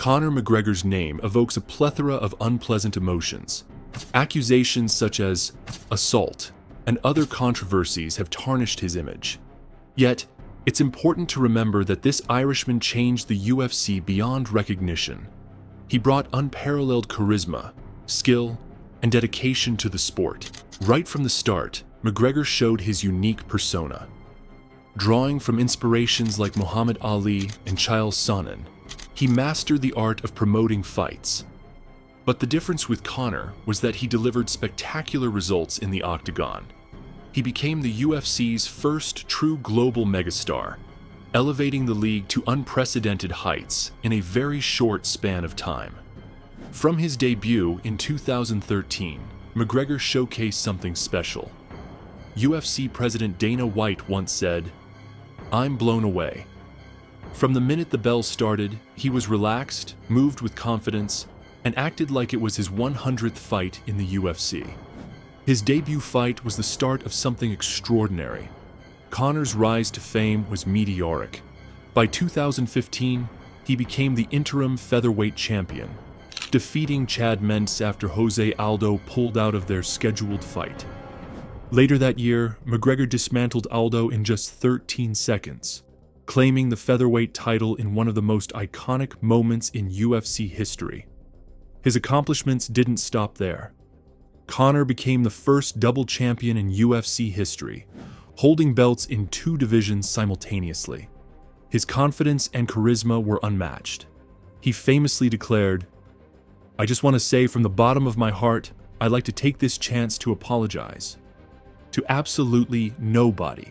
Conor McGregor's name evokes a plethora of unpleasant emotions. Accusations such as assault and other controversies have tarnished his image. Yet, it's important to remember that this Irishman changed the UFC beyond recognition. He brought unparalleled charisma, skill, and dedication to the sport. Right from the start, McGregor showed his unique persona. Drawing from inspirations like Muhammad Ali and Chael Sonnen, he mastered the art of promoting fights. But the difference with Conor was that he delivered spectacular results in the octagon. He became the UFC's first true global megastar, elevating the league to unprecedented heights in a very short span of time. From his debut in 2013, McGregor showcased something special. UFC President Dana White once said, "I'm blown away." From the minute the bell started, he was relaxed, moved with confidence, and acted like it was his 100th fight in the UFC. His debut fight was the start of something extraordinary. Conor's rise to fame was meteoric. By 2015, he became the interim featherweight champion, defeating Chad Mendes after Jose Aldo pulled out of their scheduled fight. Later that year, McGregor dismantled Aldo in just 13 seconds, claiming the featherweight title in one of the most iconic moments in UFC history. His accomplishments didn't stop there. Conor became the first double champion in UFC history, holding belts in 2 divisions simultaneously. His confidence and charisma were unmatched. He famously declared, "I just want to say from the bottom of my heart, I'd like to take this chance to apologize to absolutely nobody."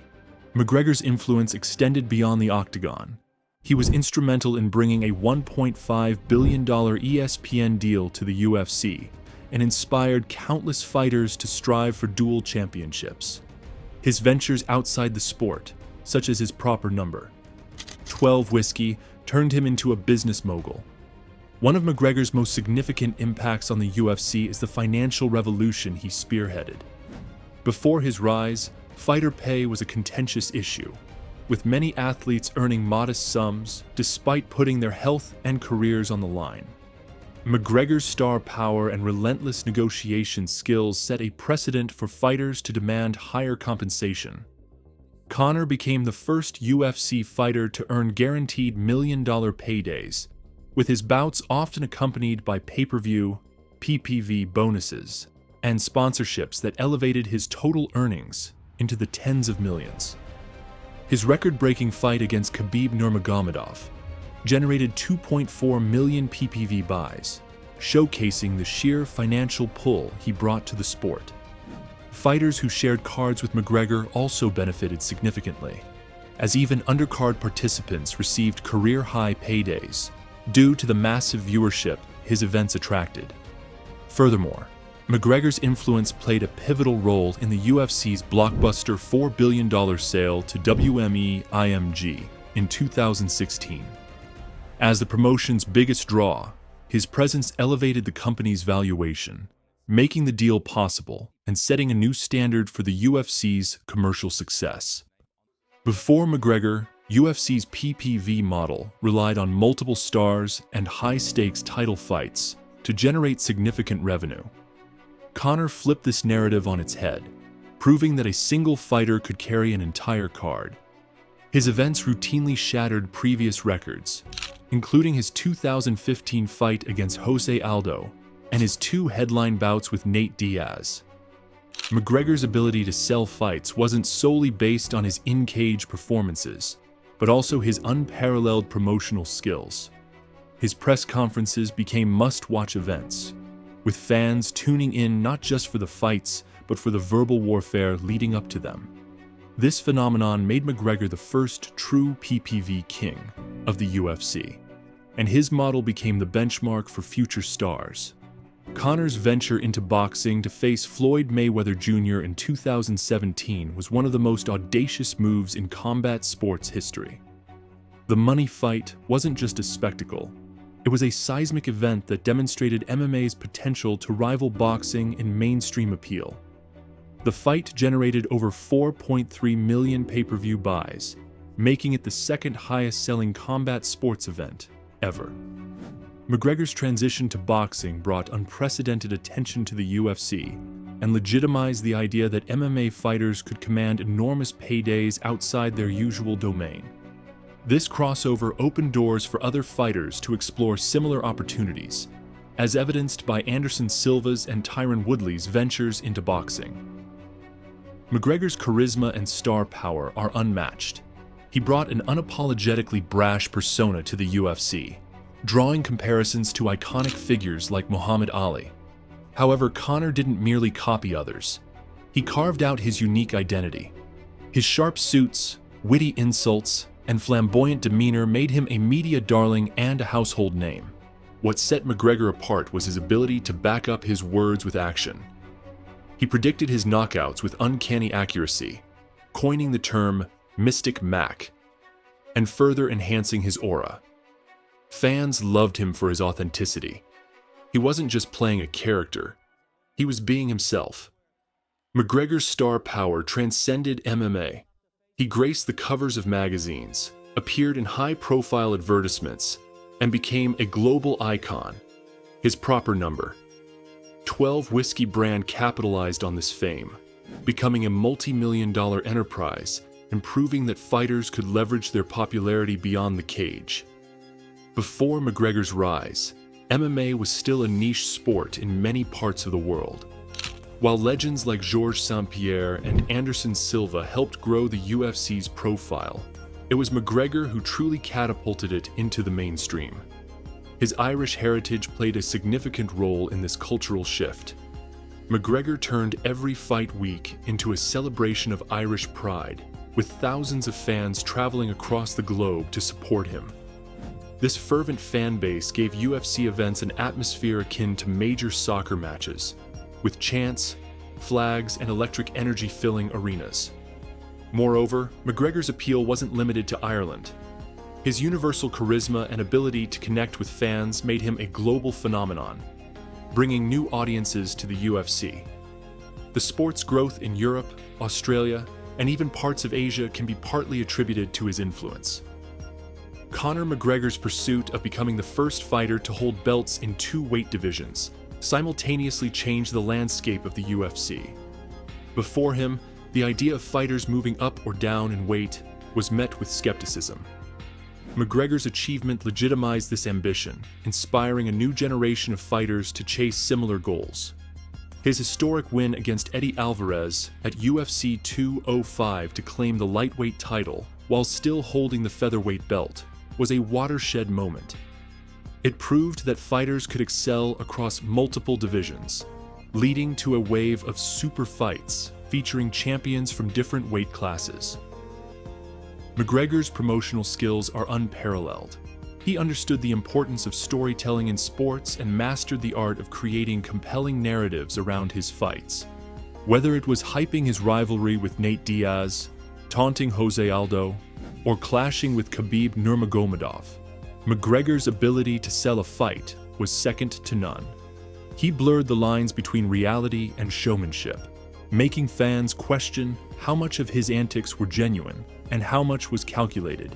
McGregor's influence extended beyond the octagon. He was instrumental in bringing a $1.5 billion ESPN deal to the UFC and inspired countless fighters to strive for dual championships. His ventures outside the sport, such as his proper number 12 whiskey, turned him into a business mogul. One of McGregor's most significant impacts on the UFC is the financial revolution he spearheaded. Before his rise, fighter pay was a contentious issue, with many athletes earning modest sums despite putting their health and careers on the line. McGregor's star power and relentless negotiation skills set a precedent for fighters to demand higher compensation. Conor became the first UFC fighter to earn guaranteed million-dollar paydays, with his bouts often accompanied by pay-per-view, PPV bonuses, and sponsorships that elevated his total earnings into the tens of millions. His record-breaking fight against Khabib Nurmagomedov generated 2.4 million PPV buys, showcasing the sheer financial pull he brought to the sport. Fighters who shared cards with McGregor also benefited significantly, as even undercard participants received career-high paydays due to the massive viewership his events attracted. Furthermore, McGregor's influence played a pivotal role in the UFC's blockbuster $4 billion sale to WME-IMG in 2016. As the promotion's biggest draw, his presence elevated the company's valuation, making the deal possible and setting a new standard for the UFC's commercial success. Before McGregor, UFC's PPV model relied on multiple stars and high-stakes title fights to generate significant revenue. Conor flipped this narrative on its head, proving that a single fighter could carry an entire card. His events routinely shattered previous records, including his 2015 fight against Jose Aldo and his 2 headline bouts with Nate Diaz. McGregor's ability to sell fights wasn't solely based on his in-cage performances, but also his unparalleled promotional skills. His press conferences became must-watch events, with fans tuning in not just for the fights, but for the verbal warfare leading up to them. This phenomenon made McGregor the first true PPV king of the UFC, and his model became the benchmark for future stars. Conor's venture into boxing to face Floyd Mayweather Jr. in 2017 was one of the most audacious moves in combat sports history. The money fight wasn't just a spectacle. It was a seismic event that demonstrated MMA's potential to rival boxing in mainstream appeal. The fight generated over 4.3 million pay-per-view buys, making it the second highest-selling combat sports event ever. McGregor's transition to boxing brought unprecedented attention to the UFC and legitimized the idea that MMA fighters could command enormous paydays outside their usual domain. This crossover opened doors for other fighters to explore similar opportunities, as evidenced by Anderson Silva's and Tyron Woodley's ventures into boxing. McGregor's charisma and star power are unmatched. He brought an unapologetically brash persona to the UFC, drawing comparisons to iconic figures like Muhammad Ali. However, Conor didn't merely copy others. He carved out his unique identity. His sharp suits, witty insults, and flamboyant demeanor made him a media darling and a household name. What set McGregor apart was his ability to back up his words with action. He predicted his knockouts with uncanny accuracy, coining the term Mystic Mac, and further enhancing his aura. Fans loved him for his authenticity. He wasn't just playing a character, he was being himself. McGregor's star power transcended MMA. He graced the covers of magazines, appeared in high-profile advertisements, and became a global icon. His proper number. 12 whiskey brand capitalized on this fame, becoming a multi-million-dollar enterprise and proving that fighters could leverage their popularity beyond the cage. Before McGregor's rise, MMA was still a niche sport in many parts of the world. While legends like Georges St-Pierre and Anderson Silva helped grow the UFC's profile, it was McGregor who truly catapulted it into the mainstream. His Irish heritage played a significant role in this cultural shift. McGregor turned every fight week into a celebration of Irish pride, with thousands of fans traveling across the globe to support him. This fervent fan base gave UFC events an atmosphere akin to major soccer matches, with chants, flags, and electric energy filling arenas. Moreover, McGregor's appeal wasn't limited to Ireland. His universal charisma and ability to connect with fans made him a global phenomenon, bringing new audiences to the UFC. The sport's growth in Europe, Australia, and even parts of Asia can be partly attributed to his influence. Conor McGregor's pursuit of becoming the first fighter to hold belts in 2 weight divisions simultaneously changed the landscape of the UFC. Before him, the idea of fighters moving up or down in weight was met with skepticism. McGregor's achievement legitimized this ambition, inspiring a new generation of fighters to chase similar goals. His historic win against Eddie Alvarez at UFC 205 to claim the lightweight title while still holding the featherweight belt was a watershed moment. It proved that fighters could excel across multiple divisions, leading to a wave of super fights featuring champions from different weight classes. McGregor's promotional skills are unparalleled. He understood the importance of storytelling in sports and mastered the art of creating compelling narratives around his fights. Whether it was hyping his rivalry with Nate Diaz, taunting Jose Aldo, or clashing with Khabib Nurmagomedov, McGregor's ability to sell a fight was second to none. He blurred the lines between reality and showmanship, making fans question how much of his antics were genuine and how much was calculated.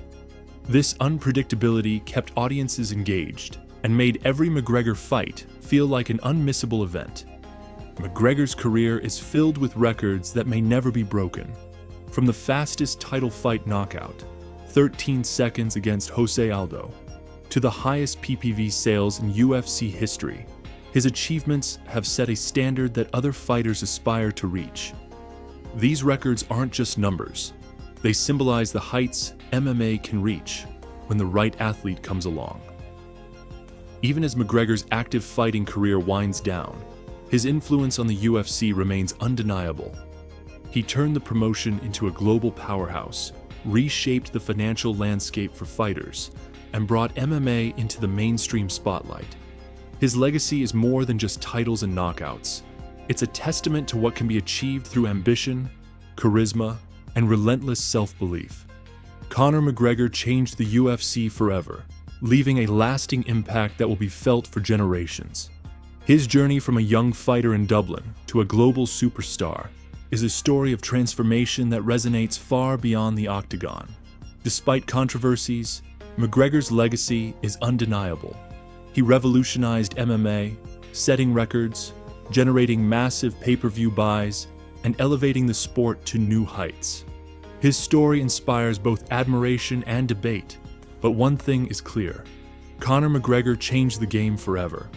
This unpredictability kept audiences engaged and made every McGregor fight feel like an unmissable event. McGregor's career is filled with records that may never be broken. From the fastest title fight knockout, 13 seconds against Jose Aldo, to the highest PPV sales in UFC history, his achievements have set a standard that other fighters aspire to reach. These records aren't just numbers. They symbolize the heights MMA can reach when the right athlete comes along. Even as McGregor's active fighting career winds down, his influence on the UFC remains undeniable. He turned the promotion into a global powerhouse, reshaped the financial landscape for fighters, and brought MMA into the mainstream spotlight. His legacy is more than just titles and knockouts. It's a testament to what can be achieved through ambition, charisma, and relentless self-belief. Conor McGregor changed the UFC forever, leaving a lasting impact that will be felt for generations. His journey from a young fighter in Dublin to a global superstar is a story of transformation that resonates far beyond the octagon. Despite controversies, McGregor's legacy is undeniable. He revolutionized MMA, setting records, generating massive pay-per-view buys, and elevating the sport to new heights. His story inspires both admiration and debate, but one thing is clear: Conor McGregor changed the game forever.